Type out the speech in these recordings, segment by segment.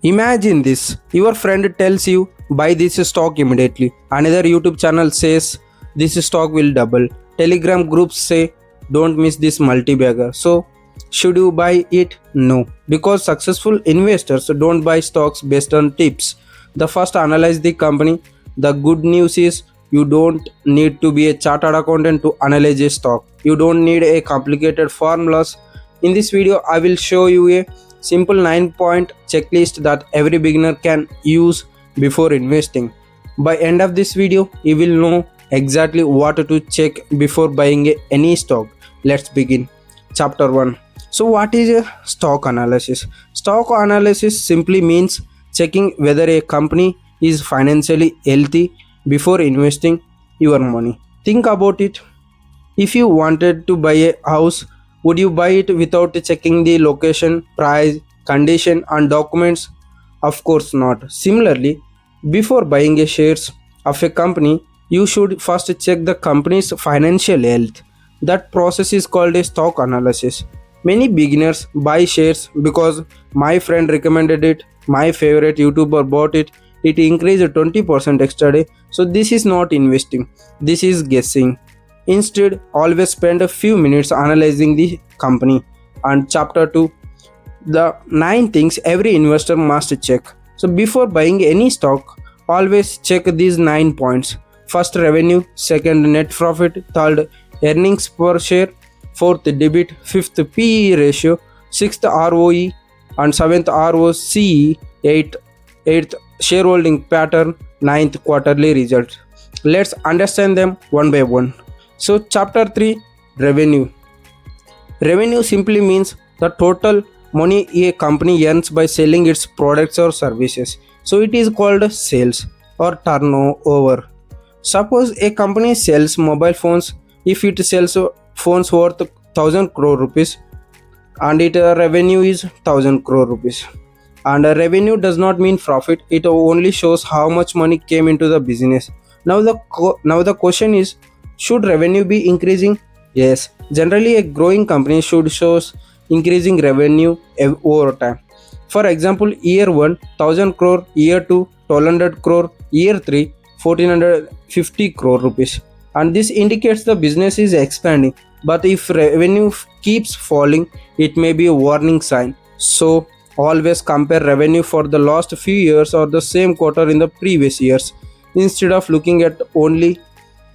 Imagine this, your friend tells you buy this stock immediately. Another YouTube channel says this stock will double. Telegram groups say don't miss this multi-bagger. So should you buy it? No. Because successful investors don't buy stocks based on tips. The first analyze the company. The good news is you don't need to be a chartered accountant to analyze a stock. You don't need a complicated formulas. In this video, I will show you a simple 9-point checklist that every beginner can use before investing. By end of this video, you will know exactly what to check before buying any stock. Let's begin. Chapter 1. So what is a stock analysis? Stock analysis simply means checking whether a company is financially healthy before investing your money. Think about it. If you wanted to buy a house, would you buy it without checking the location, price, condition, and documents? Of course not. Similarly, before buying a shares of a company, you should first check the company's financial health. That process is called a stock analysis. Many beginners buy shares because my friend recommended it, my favorite YouTuber bought it, it increased 20% extra day. So this is not investing. This is guessing. Instead, always spend a few minutes analyzing the company. And chapter 2, the 9 things every investor must check. So before buying any stock, always check these 9 points. First, revenue; second, net profit; third, earnings per share; fourth, debit; fifth, PE ratio; sixth, ROE; and seventh, ROCE; eighth, shareholding pattern; ninth, quarterly results. Let's understand them one by one. So chapter 3, revenue. Revenue simply means the total money a company earns by selling its products or services. So it is called sales or turnover. Suppose a company sells mobile phones. If it sells phones worth 1000 crore rupees and its revenue is 1000 crore rupees. And revenue does not mean profit. It only shows how much money came into the business. Now the question is, should revenue be increasing? Yes. Generally, a growing company should show increasing revenue over time. For example, year 1, 1000 crore; year 2, 1200 crore; year 3, 1450 crore rupees. And this indicates the business is expanding. But if revenue keeps falling, it may be a warning sign. So always compare revenue for the last few years or the same quarter in the previous years instead of looking at only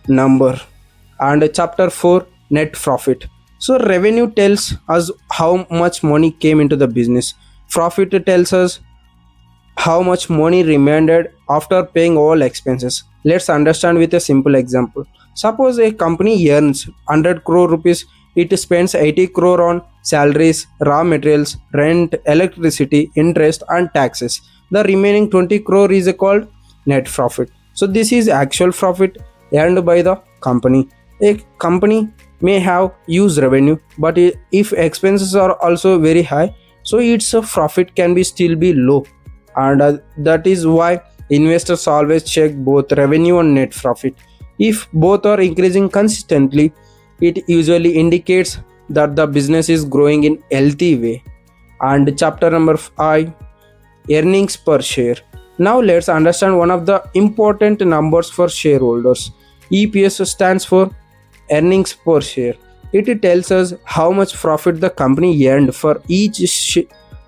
number. And chapter 4, net profit. So revenue tells us how much money came into the business. Profit tells us how much money remained after paying all expenses. Let's understand with a simple example. Suppose a company earns 100 crore rupees. It spends 80 crore on salaries, raw materials, rent, electricity, interest, and taxes. The remaining 20 crore is called net profit. So this is actual profit earned by the company. A company may have huge revenue, but if expenses are also very high, so its profit can be still be low. And that is why investors always check both revenue and net profit. If both are increasing consistently, it usually indicates that the business is growing in healthy way. And chapter number 5, earnings per share. Now let's understand one of the important numbers for shareholders. EPS stands for earnings per share. It tells us how much profit the company earned for each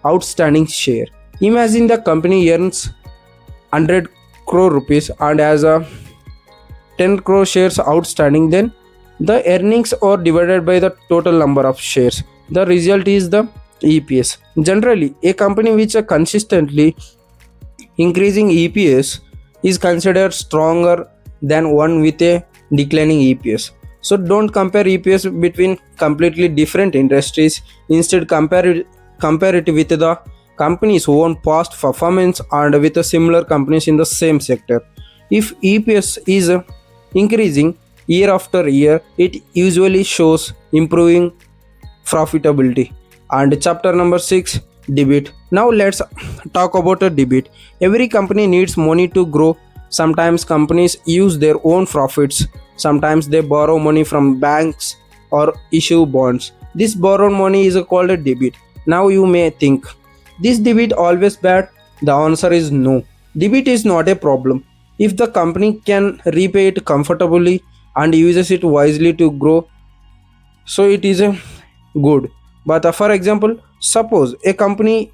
outstanding share. Imagine the company earns 100 crore rupees and has a 10 crore shares outstanding, then the earnings are divided by the total number of shares. The result is the EPS. Generally, a company which are consistently increasing EPS is considered stronger than one with a declining EPS. So don't compare EPS between completely different industries. Instead, compare it with the company's own past performance and with the similar companies in the same sector. If EPS is increasing year after year, it usually shows improving profitability. And chapter number 6, debit. Now let's talk about a debit. Every company needs money to grow. Sometimes companies use their own profits. Sometimes they borrow money from banks or issue bonds. This borrowed money is called a debit. Now you may think, this debit always bad? The answer is no. Debit is not a problem. If the company can repay it comfortably and uses it wisely to grow, so it is a good. But for example, suppose a company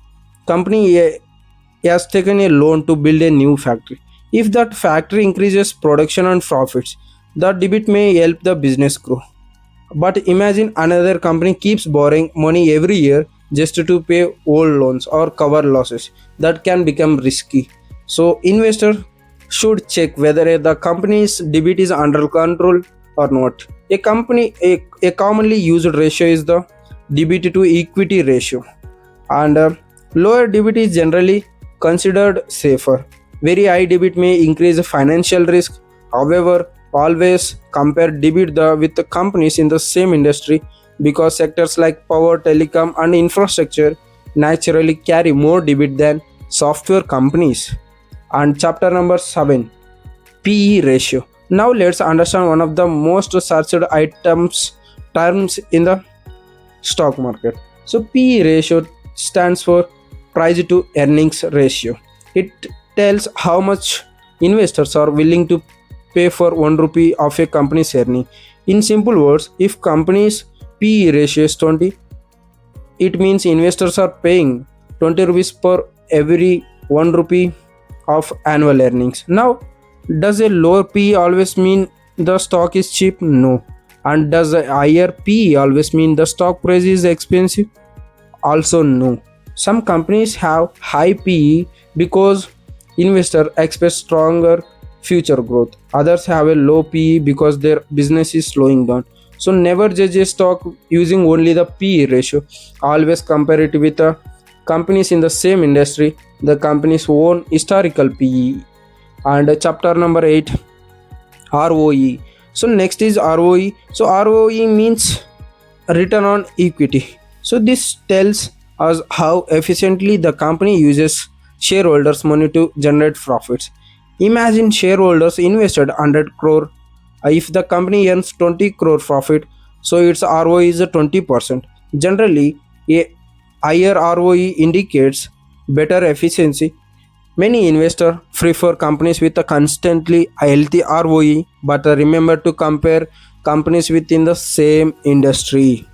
has taken a loan to build a new factory. If that factory increases production and profits, the debit may help the business grow. But imagine another company keeps borrowing money every year just to pay old loans or cover losses. That can become risky. So investor should check whether the company's debit is under control or not. A commonly used ratio is the debit to equity ratio, and lower debit is generally considered safer. Very high debit may increase financial risk. However, always compare debit with the companies in the same industry, because sectors like power, telecom, and infrastructure naturally carry more debit than software companies. And chapter number 7, PE ratio. Now let's understand one of the most searched items terms in the stock market. So PE ratio stands for price to earnings ratio. It tells how much investors are willing to pay for 1 rupee of a company's earning. In simple words, if company's PE ratio is 20, it means investors are paying 20 rupees per every 1 rupee of annual earnings. Now, does a lower PE always mean the stock is cheap? No. And does a higher PE always mean the stock price is expensive? Also no. Some companies have high PE because investors expect stronger future growth. Others have a low PE because their business is slowing down. So never judge a stock using only the PE ratio. Always compare it with companies in the same industry, the company's own historical PE. And chapter number 8, ROE. So next is ROE. So ROE means return on equity. So this tells us how efficiently the company uses shareholders' money to generate profits. Imagine shareholders invested 100 crore. If the company earns 20 crore profit, so its ROE is 20%. Generally, a higher ROE indicates better efficiency. Many investors prefer companies with a constantly healthy ROE, but remember to compare companies within the same industry.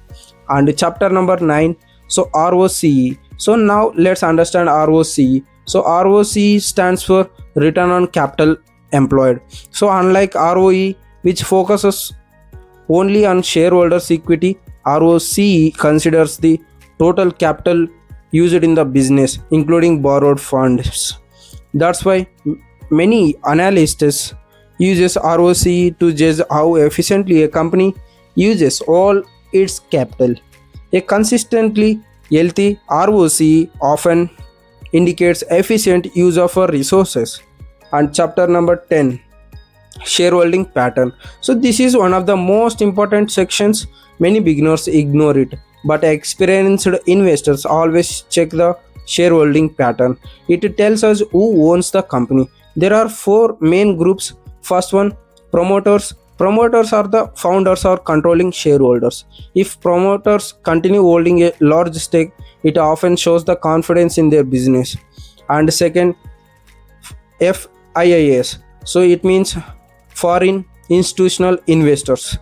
And chapter number 9, so ROCE. So now let's understand ROCE. So ROCE stands for return on capital employed. So unlike ROE, which focuses only on shareholders' equity, ROCE considers the total capital used in the business, including borrowed funds. That's why many analysts uses ROCE to judge how efficiently a company uses all its capital. A consistently healthy ROCE often indicates efficient use of our resources. And chapter number 10, shareholding pattern. So this is one of the most important sections. Many beginners ignore it, but experienced investors always check the shareholding pattern. It tells us who owns the company. There are four main groups. First one, promoters. Promoters are the founders or controlling shareholders. If promoters continue holding a large stake, it often shows the confidence in their business. And second, FIIs. So it means foreign institutional investors.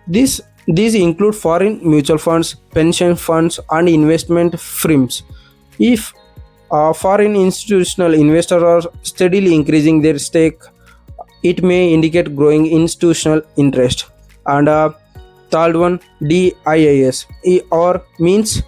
These include foreign mutual funds, pension funds, and investment firms. If foreign institutional investors are steadily increasing their stake, it may indicate growing institutional interest. And third one, DIIs, or means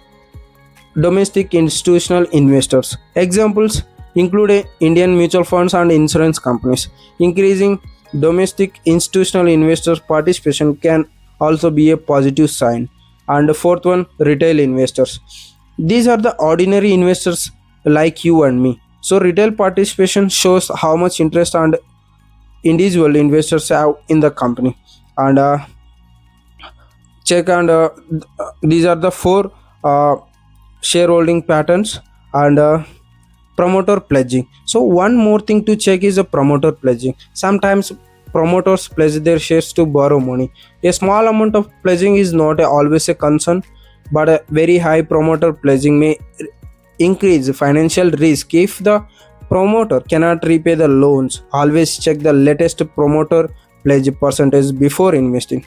domestic institutional investors. Examples include Indian mutual funds and insurance companies. Increasing domestic institutional investors participation can also be a positive sign. And the fourth one, retail investors. These are the ordinary investors like you and me. So retail participation shows how much interest and individual investors have in the company. And check and these are the four shareholding patterns. And promoter pledging. So one more thing to check is a promoter pledging. Sometimes promoters pledge their shares to borrow money. A small amount of pledging is not always a concern, but a very high promoter pledging may increase financial risk if the promoter cannot repay the loans. Always check the latest promoter pledge percentage before investing.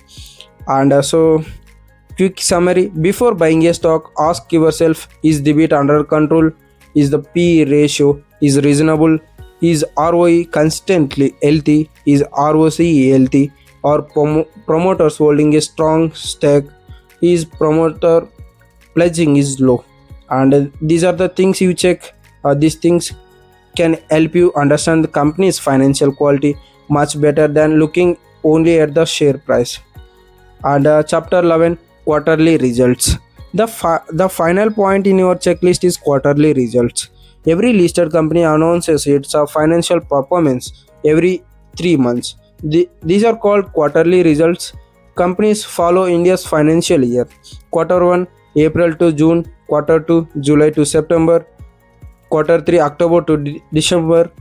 And quick summary, before buying a stock, ask yourself, is debit under control? Is the P ratio is reasonable? Is ROE consistently healthy? Is ROCE healthy? Or promoters holding a strong stake? Is promoter pledging is low? And these are the things you check. These things can help you understand the company's financial quality much better than looking only at the share price. And chapter 11, quarterly results. The final point in your checklist is quarterly results. Every listed company announces its financial performance every 3 months. These are called quarterly results. Companies follow India's financial year: quarter 1 April to June, quarter 2 July to September, quarter 3 October to December,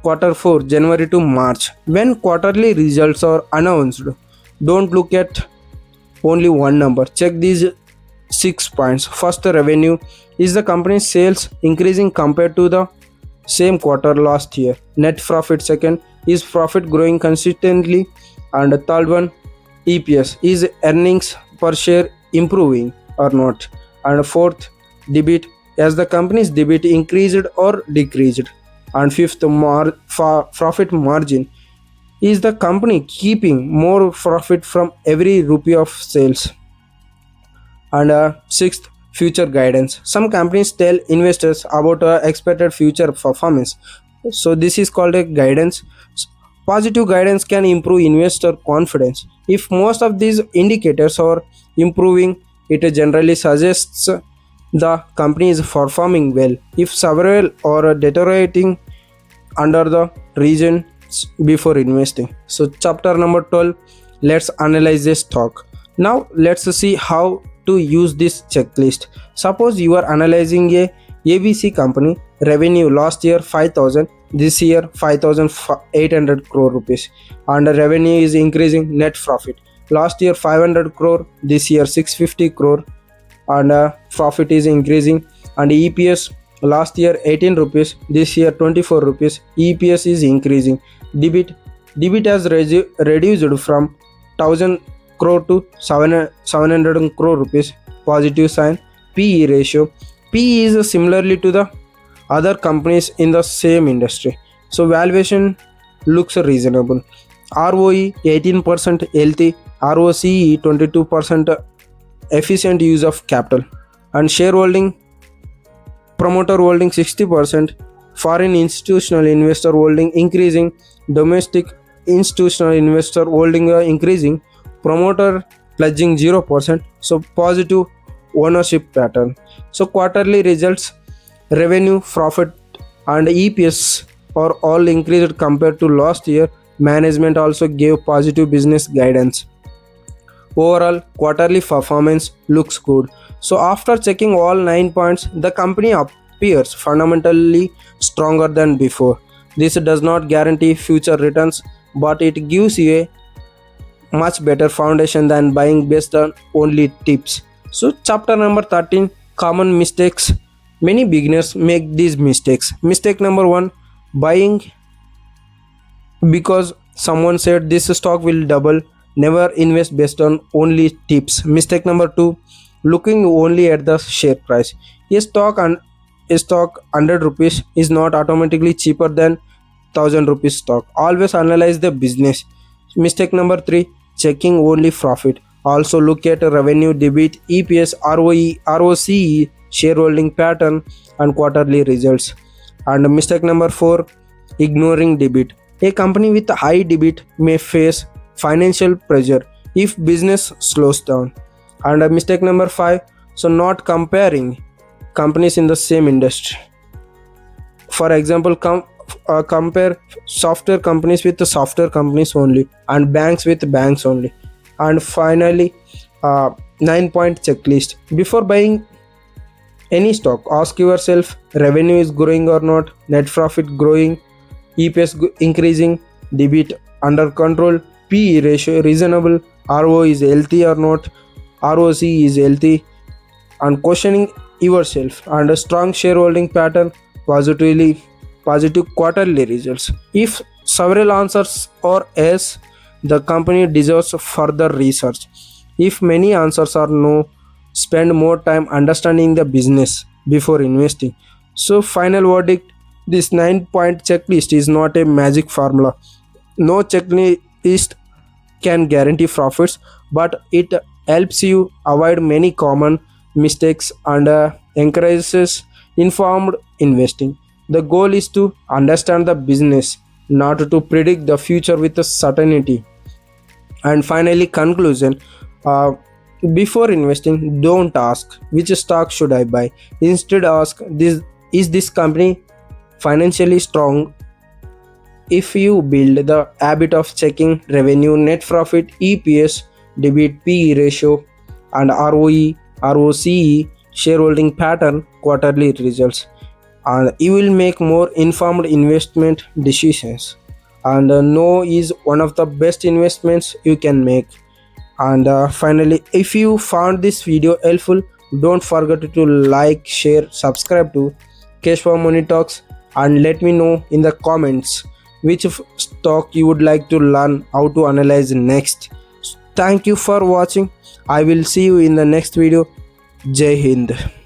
quarter 4 January to March. When quarterly results are announced, don't look at only one number. Check these 6 points. First, the revenue. Is the company's sales increasing compared to the same quarter last year? Net profit. Second, is profit growing consistently? And the third one, EPS. Is earnings per share improving or not? And fourth, debit. Has the company's debit increased or decreased? And fifth, profit margin. Is the company keeping more profit from every rupee of sales? And sixth, future guidance. Some companies tell investors about expected future performance, so this is called a guidance. Positive guidance can improve investor confidence. If most of these indicators are improving, it generally suggests the company is performing well. If several are deteriorating, under the regions before investing. So chapter number 12, let's analyze this stock. Now let's see how to use this checklist. Suppose you are analyzing a ABC company. Revenue last year 5000, this year 5800 crore rupees, and the revenue is increasing. Net profit last year 500 crore, this year 650 crore, and profit is increasing. And EPS last year 18 rupees, this year 24 rupees, EPS is increasing. Debit has reduced from 1000 crore to 700 crore rupees, positive sign. PE ratio, PE is similarly to the other companies in the same industry, so valuation looks reasonable. ROE 18% healthy, ROCE 22% efficient use of capital. And shareholding, promoter holding 60%, foreign institutional investor holding increasing, domestic institutional investor holding increasing, promoter pledging 0%, so positive ownership pattern. So quarterly results, revenue, profit and EPS are all increased compared to last year. Management also gave positive business guidance. Overall, quarterly performance looks good. So after checking all 9 points, the company appears fundamentally stronger than before. This does not guarantee future returns, but it gives you a much better foundation than buying based on only tips. So chapter number 13, common mistakes. Many beginners make these mistakes. Mistake number 1, buying because someone said this stock will double. Never invest based on only tips. Mistake number 2, looking only at the share price. A stock 100 rupees is not automatically cheaper than 1000 rupees stock. Always analyze the business. Mistake number 3, checking only profit. Also look at revenue, debit, EPS, ROE, ROCE, shareholding pattern and quarterly results. And mistake number 4, ignoring debit. A company with a high debit may face financial pressure if business slows down. And mistake number 5, so not comparing companies in the same industry. For example, compare software companies with the software companies only, and banks with banks only. And finally, 9-point checklist. Before buying any stock, ask yourself, revenue is growing or not, net profit growing, EPS increasing, debit under control, PE ratio reasonable, ROE is healthy or not, ROC is healthy. And questioning yourself, and a strong shareholding pattern positive quarterly results. If several answers are yes, the company deserves further research. If many answers are no, spend more time understanding the business before investing. So final verdict, this 9 point checklist is not a magic formula. No checklist can guarantee profits, but it helps you avoid many common mistakes and encourages informed investing. The goal is to understand the business, not to predict the future with a certainty. And finally, conclusion, uh, before investing, don't ask which stock should I buy. Instead, ask this: is this company financially strong? If you build the habit of checking revenue, net profit, EPS, debit PE ratio, and ROE, ROCE, shareholding pattern, quarterly results, and you will make more informed investment decisions. And no is one of the best investments you can make. And finally, if you found this video helpful, don't forget to like, share, subscribe to Keshwa Money Talks, and let me know in the comments which stock you would like to learn how to analyze next. Thank you for watching. I will see you in the next video. Jai Hind.